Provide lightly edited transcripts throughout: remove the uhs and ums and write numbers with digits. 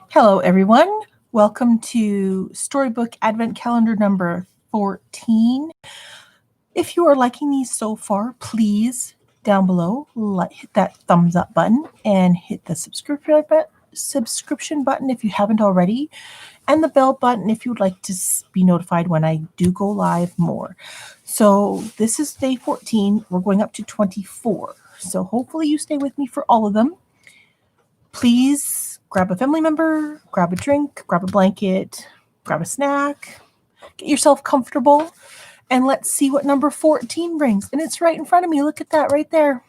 Hello, everyone. Welcome to Storybook Advent Calendar number 14. If you are liking these so far, please down below hit that thumbs up button and hit the subscription button if you haven't already, and the bell button if you would like to be notified when I do go live more. So this is day 14. We're going up to 24. So hopefully you stay with me for all of them. Please grab a family member, grab a drink, grab a blanket, grab a snack, get yourself comfortable, and let's see what number 14 brings. And it's right in front of me. Look at that right there.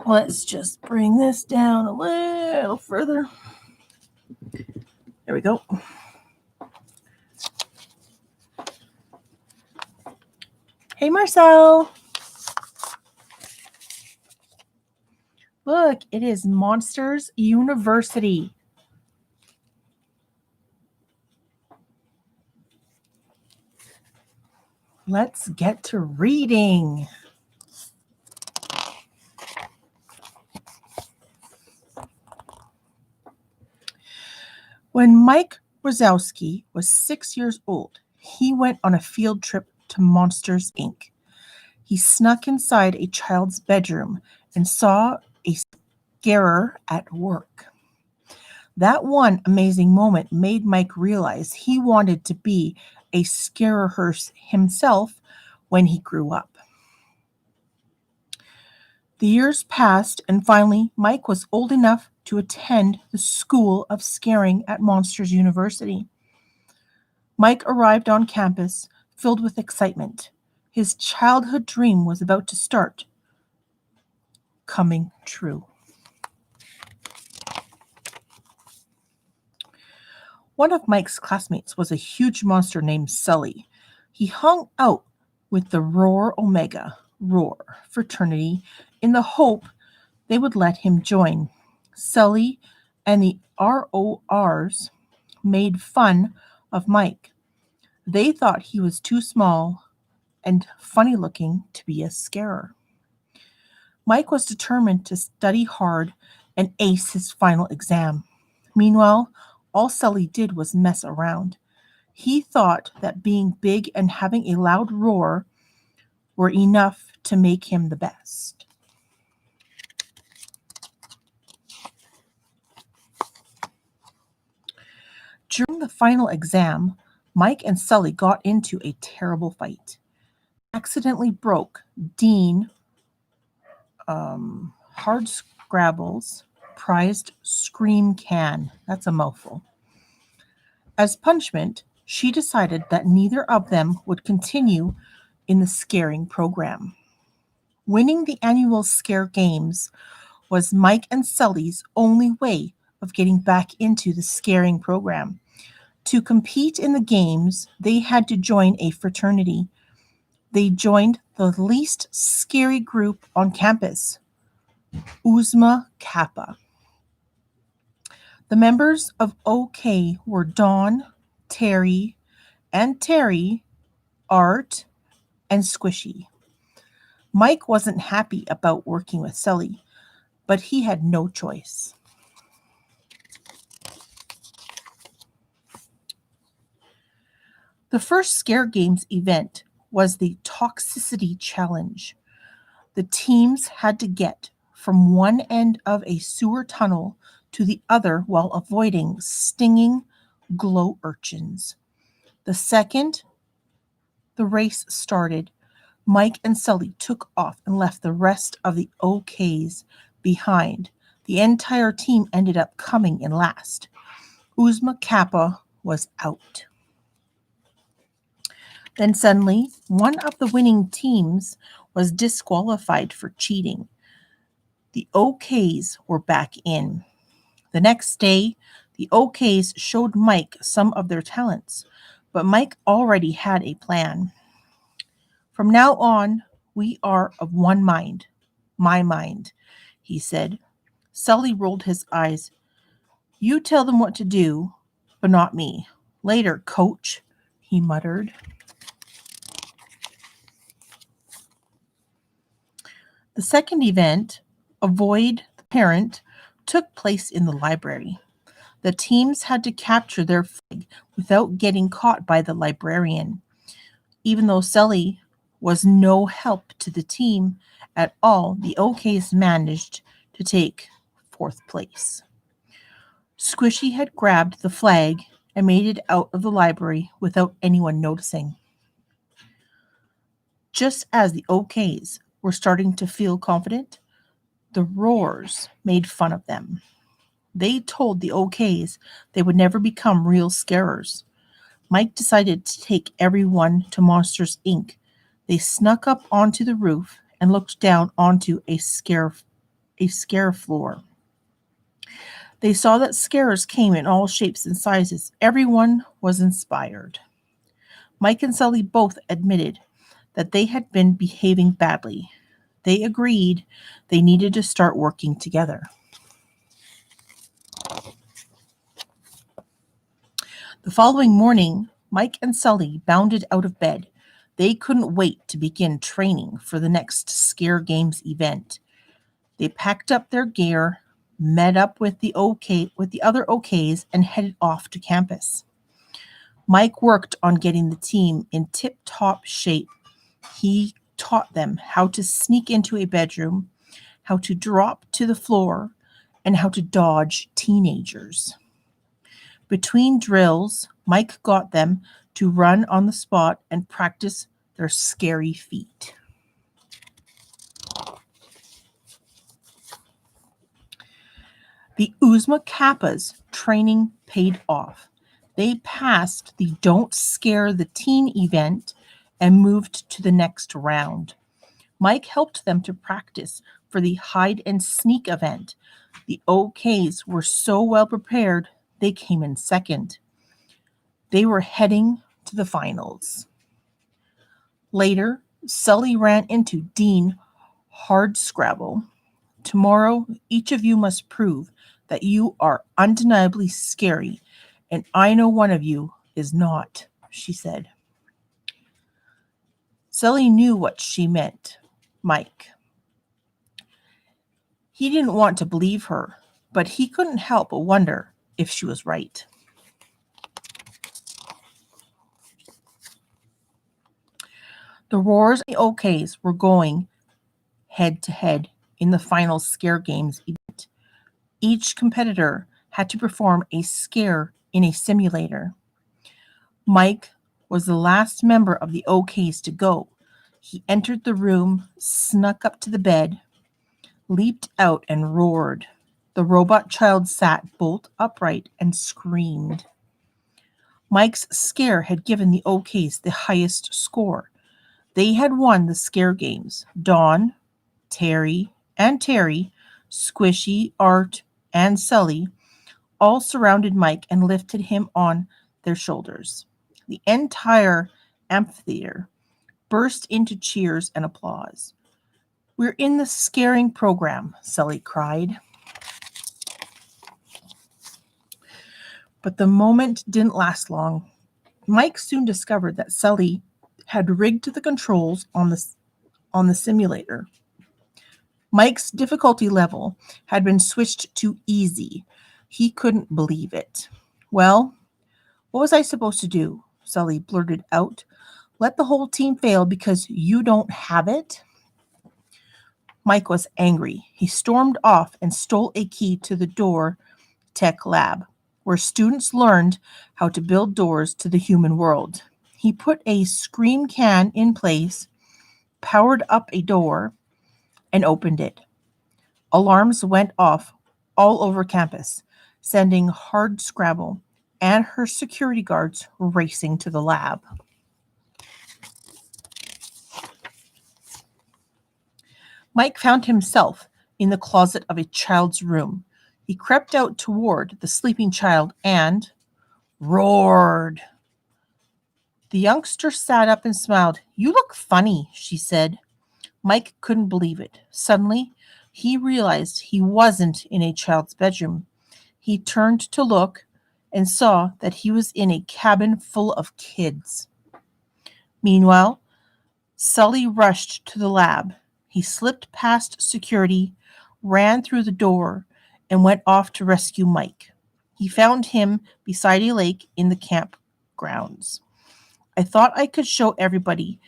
Let's just bring this down a little further. There we go. Hey, Marcel. Look, it is Monsters University. Let's get to reading. When Mike Wazowski was 6 years old, he went on a field trip to Monsters, Inc. He snuck inside a child's bedroom and saw a scarer at work. That one amazing moment made Mike realize he wanted to be a scarer himself when he grew up. The years passed, and finally, Mike was old enough to attend the School of Scaring at Monsters University. Mike arrived on campus filled with excitement. His childhood dream was about to start coming true. One of Mike's classmates was a huge monster named Sully. He hung out with the Roar Omega, Roar fraternity in the hope they would let him join. Sully and the RORs made fun of Mike. They thought he was too small and funny looking to be a scarer. Mike was determined to study hard and ace his final exam. Meanwhile, all Sully did was mess around. He thought that being big and having a loud roar were enough to make him the best. During the final exam, Mike and Sully got into a terrible fight. Accidentally broke Dean Hardscrabble's prized scream can. That's a mouthful. As punishment, she decided that neither of them would continue in the scaring program. Winning the annual scare games was Mike and Sully's only way of getting back into the scaring program. To compete in the games, they had to join a fraternity. They joined the least scary group on campus, Uzma Kappa. The members of OK were Dawn, Terry, Art, and Squishy. Mike wasn't happy about working with Sully, but he had no choice. The first Scare Games event was the Toxicity Challenge. The teams had to get from one end of a sewer tunnel to the other while avoiding stinging glow urchins. The second the race started, Mike and Sully took off and left the rest of the OKs behind. The entire team ended up coming in last. Uzma Kappa was out. Then suddenly, one of the winning teams was disqualified for cheating. The OKs were back in. The next day, the OKs showed Mike some of their talents, but Mike already had a plan. From now on, we are of one mind. My mind, he said. Sully rolled his eyes. You tell them what to do, but not me. Later, coach, he muttered. The second event, Avoid the Parent, took place in the library. The teams had to capture their flag without getting caught by the librarian. Even though Sully was no help to the team at all, the OKs managed to take fourth place. Squishy had grabbed the flag and made it out of the library without anyone noticing. Just as the OKs were starting to feel confident, the Roars made fun of them. They told the OKs they would never become real scarers. Mike decided to take everyone to Monsters Inc. They snuck up onto the roof and looked down onto a scare floor. They saw that scarers came in all shapes and sizes. Everyone was inspired. Mike and Sully both admitted that they had been behaving badly. They agreed they needed to start working together. The following morning, Mike and Sully bounded out of bed. They couldn't wait to begin training for the next Scare Games event. They packed up their gear, met up with the other OKs, and headed off to campus. Mike worked on getting the team in tip-top shape. He taught them how to sneak into a bedroom, how to drop to the floor, and how to dodge teenagers. Between drills, Mike got them to run on the spot and practice their scary feet. The Uzma Kappa's training paid off. They passed the Don't Scare the Teen event and moved to the next round. Mike helped them to practice for the hide and sneak event. The OKs were so well prepared, they came in second. They were heading to the finals. Later, Sully ran into Dean Hardscrabble. Tomorrow, each of you must prove that you are undeniably scary, and I know one of you is not, she said. Sully knew what she meant, Mike. He didn't want to believe her, but he couldn't help but wonder if she was right. The Roars and the OKs were going head to head in the final Scare Games event. Each competitor had to perform a scare in a simulator. Mike was the last member of the OKs to go. He entered the room, snuck up to the bed, leaped out, and roared. The robot child sat bolt upright and screamed. Mike's scare had given the OKs the highest score. They had won the Scare Games. Dawn, Terry, Squishy, Art, and Sully all surrounded Mike and lifted him on their shoulders. The entire amphitheater burst into cheers and applause. "We're in the scaring program," Sully cried. But the moment didn't last long. Mike soon discovered that Sully had rigged the controls on the simulator. Mike's difficulty level had been switched to easy. He couldn't believe it. "Well, what was I supposed to do?" Sully blurted out. "Let the whole team fail because you don't have it?" Mike was angry. He stormed off and stole a key to the door tech lab, where students learned how to build doors to the human world. He put a scream can in place, powered up a door, and opened it. Alarms went off all over campus, sending Hardscrabble and her security guards racing to the lab. Mike found himself in the closet of a child's room. He crept out toward the sleeping child and roared. The youngster sat up and smiled. "You look funny," she said. Mike couldn't believe it. Suddenly, he realized he wasn't in a child's bedroom. He turned to look and saw that he was in a cabin full of kids. Meanwhile, Sully rushed to the lab. He slipped past security, ran through the door, and went off to rescue Mike. He found him beside a lake in the campgrounds. I thought I could show everybody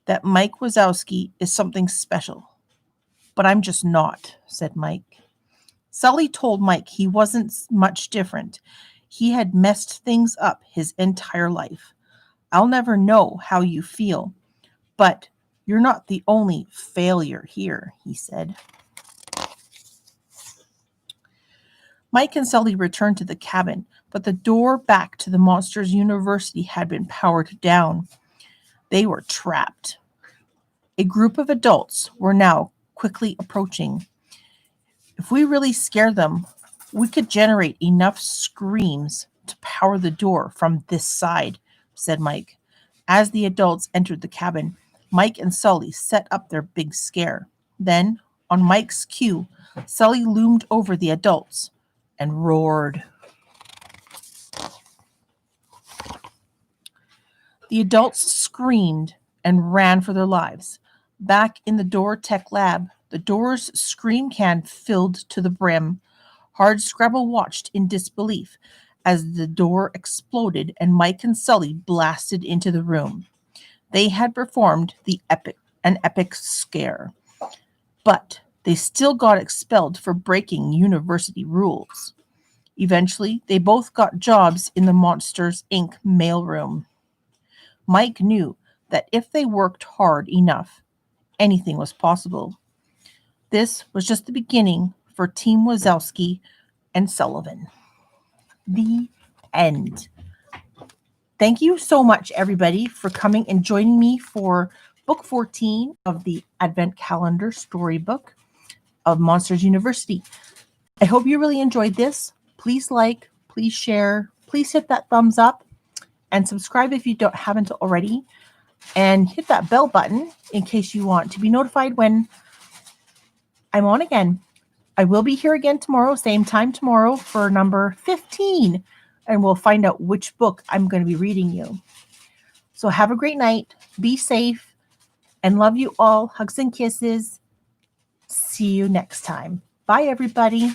that Mike Wazowski is something special, but I'm just not, said Mike. Sully told Mike he wasn't much different. He had messed things up his entire life. I'll never know how you feel, but you're not the only failure here, he said. Mike and Sully returned to the cabin, but the door back to the Monsters University had been powered down. They were trapped. A group of adults were now quickly approaching. If we really scare them, we could generate enough screams to power the door from this side, said Mike. As the adults entered the cabin, Mike and Sully set up their big scare. Then, on Mike's cue, Sully loomed over the adults and roared. The adults screamed and ran for their lives. Back in the Door Tech lab, the door's scream can filled to the brim. Hardscrabble watched in disbelief as the door exploded and Mike and Sully blasted into the room. They had performed an epic scare, but they still got expelled for breaking university rules. Eventually, they both got jobs in the Monsters, Inc. mailroom. Mike knew that if they worked hard enough, anything was possible. This was just the beginning for Team Wazowski and Sullivan. The end. Thank you so much, everybody, for coming and joining me for Book 14 of the Advent Calendar Storybook of Monsters University. I hope you really enjoyed this. Please like, please share, please hit that thumbs up, and subscribe if you haven't already. And hit that bell button in case you want to be notified when I'm on again. I will be here again tomorrow, same time tomorrow for number 15. And we'll find out which book I'm going to be reading you. So have a great night. Be safe. And love you all. Hugs and kisses. See you next time. Bye, everybody.